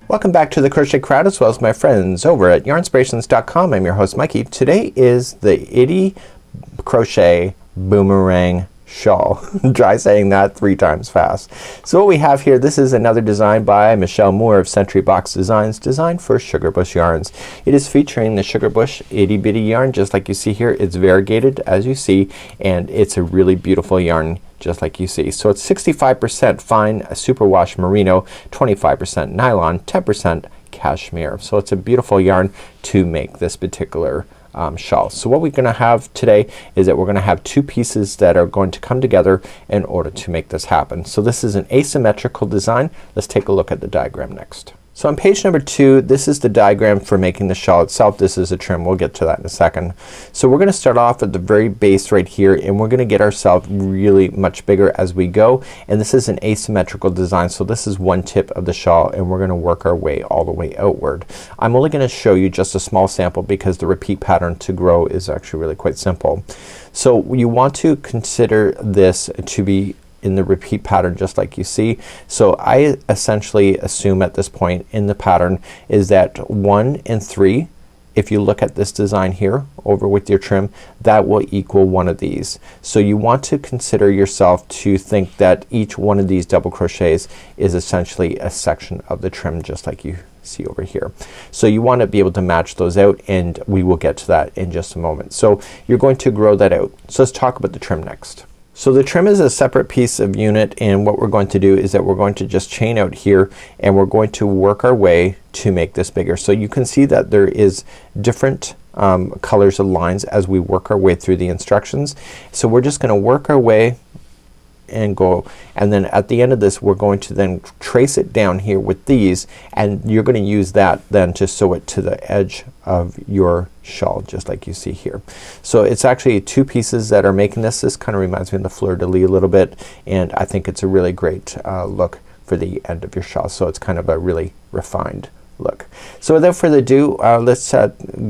Welcome back to the Crochet Crowd as well as my friends over at Yarnspirations.com. I'm your host Mikey. Today is the Itty Crochet Boomerang Shawl. Try saying that 3 times fast. So what we have here, this is another design by Michelle Moore of Century Box Designs, designed for Sugar Bush yarns. It is featuring the Sugar Bush Itty-Bitty yarn just like you see here. It's variegated as you see, and it's a really beautiful yarn just like you see. So it's 65% fine superwash merino, 25% nylon, 10% cashmere. So it's a beautiful yarn to make this particular shawl. So what we're gonna have today is that we're gonna have 2 pieces that are going to come together in order to make this happen. So this is an asymmetrical design. Let's take a look at the diagram next. So on page number 2, this is the diagram for making the shawl itself. This is a trim. We'll get to that in a second. So we're gonna start off at the very base right here, and we're gonna get ourselves really much bigger as we go. And this is an asymmetrical design. So this is one tip of the shawl, and we're gonna work our way all the way outward. I'm only gonna show you just a small sample because the repeat pattern to grow is actually really quite simple. So you want to consider this to be in the repeat pattern just like you see. So I essentially assume at this point in the pattern is that 1 and 3, if you look at this design here over with your trim, that will equal one of these. So you want to consider yourself to think that each one of these double crochets is essentially a section of the trim just like you see over here. So you want to be able to match those out, and we will get to that in just a moment. So you're going to grow that out. So let's talk about the trim next. So the trim is a separate piece of unit, and what we're going to do is that we're going to just chain out here, and we're going to work our way to make this bigger. So you can see that there is different colors of lines as we work our way through the instructions. So we're just gonna work our way and go, and then at the end of this we're going to then trace it down here with these, and you're gonna use that then to sew it to the edge of your shawl just like you see here. So it's actually 2 pieces that are making this. This kind of reminds me of the fleur-de-lis a little bit, and I think it's a really great look for the end of your shawl. So it's kind of a really refined look. So without further ado, let's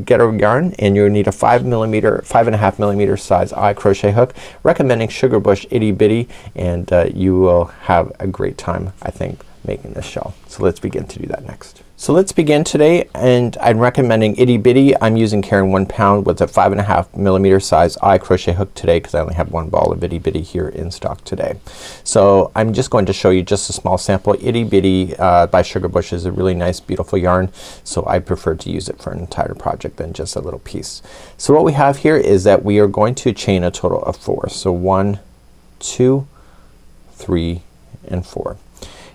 get our yarn, and you'll need a 5.5 millimeter size eye crochet hook, recommending Sugar Bush Itty-Bitty, and you will have a great time I think making this shawl. So let's begin to do that next. So let's begin today, and I'm recommending Itty-Bitty. I'm using Caron 1 pound with a 5.5 millimeter size eye crochet hook today because I only have 1 ball of Itty-Bitty here in stock today. So I'm just going to show you just a small sample. Itty-Bitty by Sugar Bush is a really nice beautiful yarn, so I prefer to use it for an entire project than just a little piece. So what we have here is that we are going to chain a total of 4. So 1, 2, 3, and 4.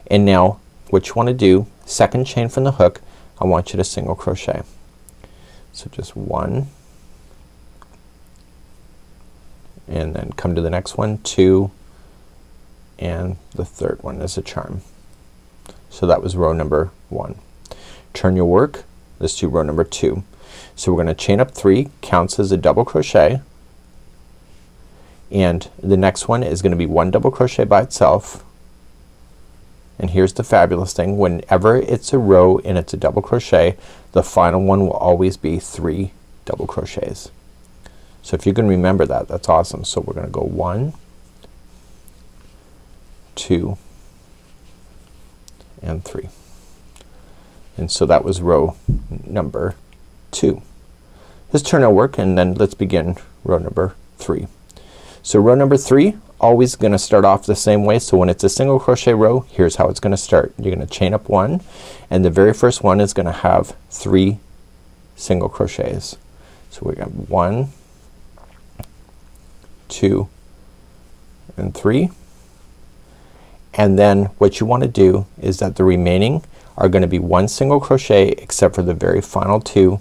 And now what you want to do, second chain from the hook, I want you to single crochet. So just 1, and then come to the next one, 2, and the third one is a charm. So that was row number 1. Turn your work, let's do row number 2. So we're gonna chain up 3, counts as a double crochet, and the next one is gonna be 1 double crochet by itself. And here's the fabulous thing, whenever it's a row and it's a double crochet, the final one will always be 3 double crochets. So if you can remember that, that's awesome. So we're gonna go 1, 2, and 3. And so that was row number 2. Let's turn our work, and then let's begin row number 3. So row number 3, always gonna start off the same way. So when it's a single crochet row, here's how it's gonna start. You're gonna chain up 1, and the very first one is gonna have 3 single crochets. So we got 1, 2, and 3. And then what you want to do is that the remaining are gonna be 1 single crochet except for the very final 2.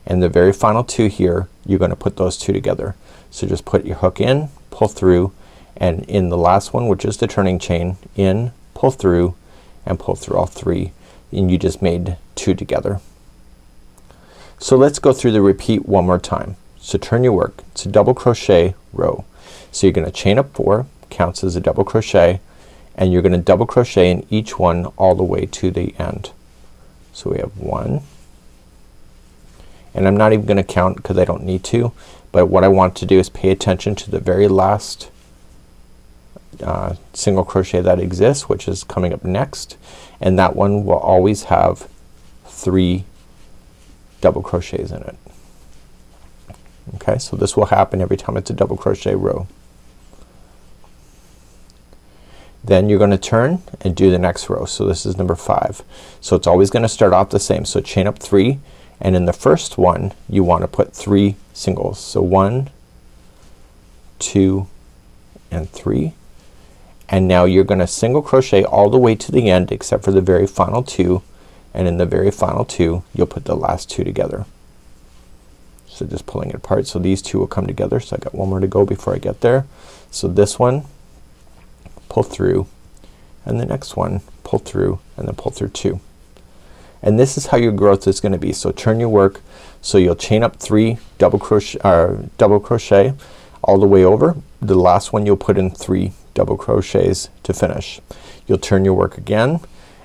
And the very final 2 here, you're gonna put those 2 together. So just put your hook in, pull through, and in the last one, which is the turning chain, in, pull through, and pull through all 3, and you just made 2 together. So let's go through the repeat one more time. So turn your work. It's a double crochet row. So you're gonna chain up 4, counts as a double crochet, and you're gonna double crochet in each one all the way to the end. So we have 1, and I'm not even gonna count because I don't need to, but what I want to do is pay attention to the very last single crochet that exists, which is coming up next, and that one will always have 3 double crochets in it. Okay, so this will happen every time it's a double crochet row. Then you're gonna turn and do the next row. So this is number 5. So it's always gonna start off the same. So chain up 3, and in the first one you want to put 3 singles. So 1, 2 and 3, and now you're gonna single crochet all the way to the end except for the very final 2, and in the very final 2 you'll put the last 2 together. So just pulling it apart. So these 2 will come together. So I got one more to go before I get there. So this one, pull through, and the next one pull through, and then pull through 2. And this is how your growth is gonna be. So turn your work. So you'll chain up 3 double crochet all the way over. The last one you'll put in 3 double crochets to finish. You'll turn your work again,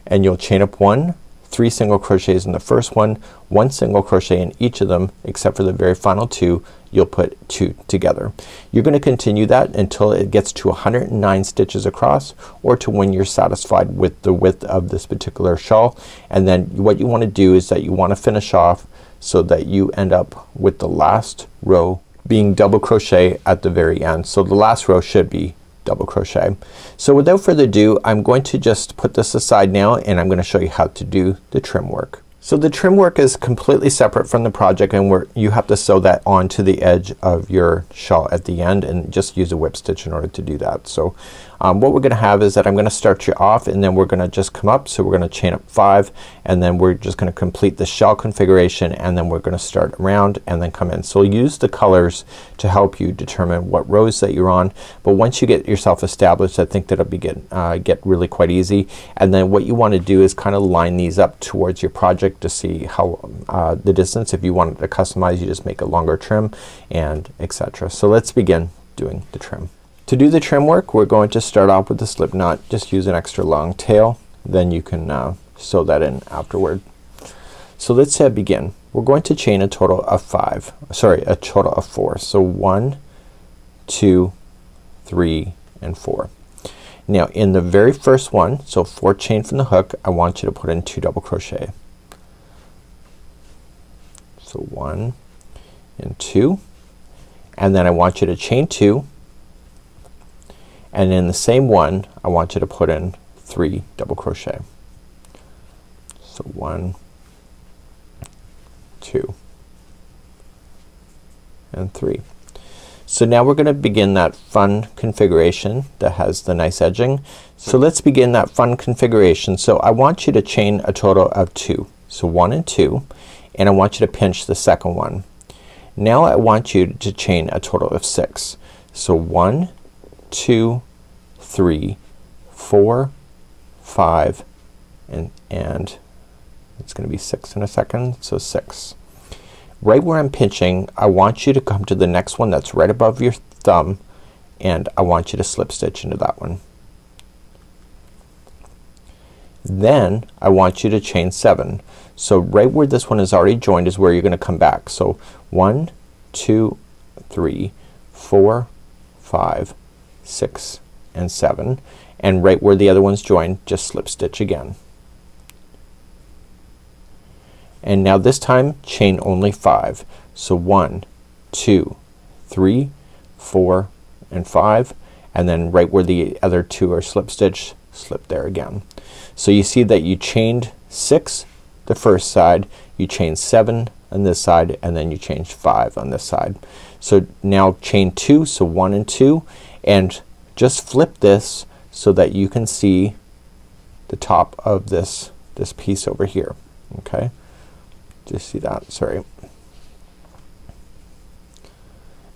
and you'll chain up 1, 3 single crochets in the first one, 1 single crochet in each of them except for the very final 2. You'll put 2 together. You're gonna continue that until it gets to 109 stitches across, or to when you're satisfied with the width of this particular shawl. And then what you wanna do is that you wanna finish off so that you end up with the last row being double crochet at the very end. So the last row should be double crochet. So without further ado, I'm going to just put this aside now, and I'm gonna show you how to do the trim work. So the trim work is completely separate from the project, and you have to sew that onto the edge of your shawl at the end, and just use a whip stitch in order to do that. So what we're gonna have is that I'm gonna start you off, and then we're gonna just come up. So we're gonna chain up 5, and then we're just gonna complete the shawl configuration, and then we're gonna start around and then come in. So use the colors to help you determine what rows that you're on, but once you get yourself established, I think that'll be get really quite easy. And then what you want to do is kind of line these up towards your project to see how the distance. If you wanted to customize, you just make a longer trim, and etc. So let's begin doing the trim. To do the trim work, we're going to start off with the slip knot. Just use an extra long tail, then you can sew that in afterward. So let's begin. We're going to chain a total of 4. So 1, 2, 3 and 4. Now in the very first one, so 4 chain from the hook, I want you to put in 2 double crochet. So 1 and 2, and then I want you to chain 2, and in the same one I want you to put in 3 double crochet. So 1, 2 and 3. So now we're gonna begin that fun configuration that has the nice edging. So let's begin that fun configuration. So I want you to chain a total of 2. So 1 and 2, and I want you to pinch the second one. Now I want you to chain a total of 6. So 1, 2, 3, 4, 5 and it's gonna be 6 in a second. So 6. Right where I'm pinching, I want you to come to the next one that's right above your thumb, and I want you to slip stitch into that one. Then I want you to chain 7. So right where this one is already joined is where you're gonna come back. So 1, 2, 3, 4, 5, 6 and 7, and right where the other one's joined, just slip stitch again. And now this time chain only 5. So 1, 2, 3, 4 and 5, and then right where the other 2 are slip stitch, slip there again. So you see that you chained 6 the first side, you chained 7 on this side, and then you changed 5 on this side. So now chain 2, so 1 and 2, and just flip this so that you can see the top of this piece over here. Okay, just see that, sorry.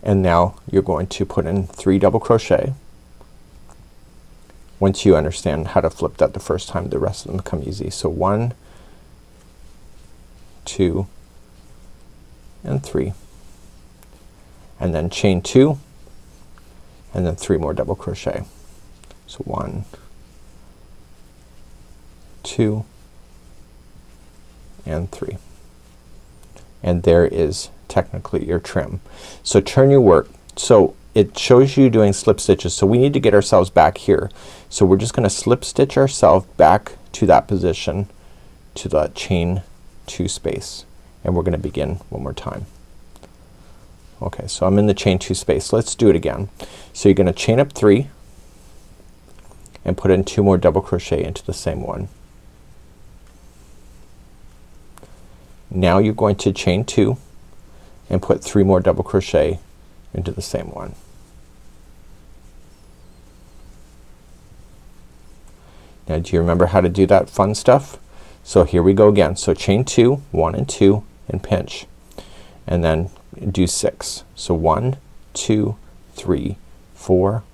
And now you're going to put in 3 double crochet. Once you understand how to flip that the first time, the rest of them come easy. So 1, 2 and 3, and then chain 2 and then 3 more double crochet. So 1, 2 and 3, and there is technically your trim. So turn your work. So it shows you doing slip stitches, so we need to get ourselves back here. So we're just gonna slip stitch ourselves back to that position, to the chain 2 space, and we're gonna begin one more time. Okay, so I'm in the chain 2 space. Let's do it again. So you're gonna chain up 3 and put in 2 more double crochet into the same one. Now you're going to chain 2 and put 3 more double crochet into the same one. Now do you remember how to do that fun stuff? So here we go again. So chain 2, 1 and 2 and pinch, and then do 6. So 1, 2, 3, 4,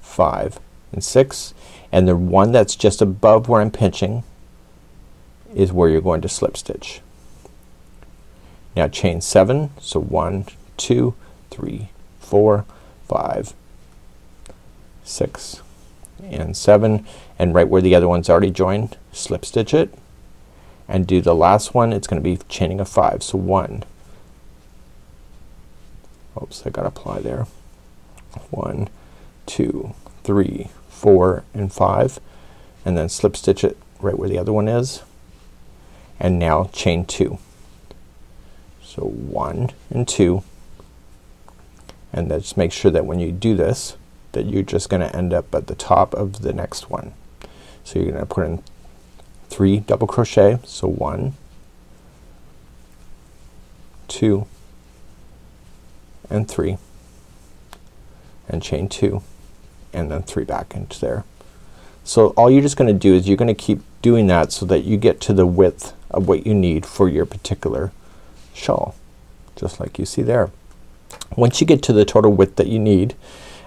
5 and 6, and the one that's just above where I'm pinching is where you're going to slip stitch. Now chain 7. So 1, 2, 3, 4, 5, 6 and 7, and right where the other one's already joined, slip stitch it and do the last one. It's gonna be chaining a 5. So 1, oops, I gotta apply there, 1, 2, 3, 4 and 5, and then slip stitch it right where the other one is, and now chain 2. So 1 and 2, and then just make sure that when you do this that you're just gonna end up at the top of the next one. So you're gonna put in 3 double crochet. So 1, 2 and 3, and chain 2 and then 3 back into there. So all you're just gonna do is you're gonna keep doing that so that you get to the width of what you need for your particular shawl, just like you see there. Once you get to the total width that you need,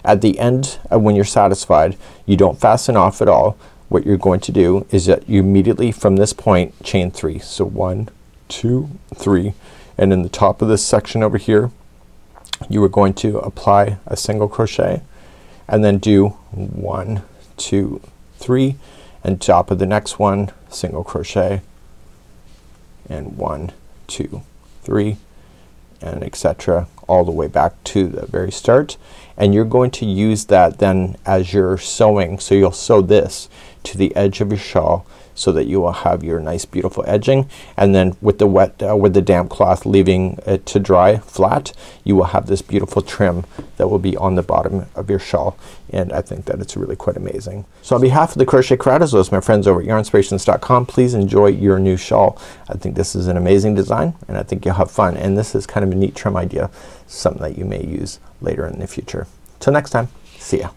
at the end when you're satisfied, you don't fasten off at all. What you're going to do is that you immediately from this point chain 3. So 1, 2, 3, and in the top of this section over here you are going to apply a single crochet and then do 1, 2, 3, and top of the next one single crochet and 1, 2, 3, and etc. all the way back to the very start, and you're going to use that then as you're sewing. So you'll sew this to the edge of your shawl so that you will have your nice beautiful edging, and then with the wet with the damp cloth leaving it to dry flat, you will have this beautiful trim that will be on the bottom of your shawl, and I think that it's really quite amazing. So on behalf of the Crochet Crowd as well as my friends over at Yarnspirations.com, please enjoy your new shawl. I think this is an amazing design and I think you'll have fun, and this is kind of a neat trim idea, something that you may use later in the future. Till next time, see ya.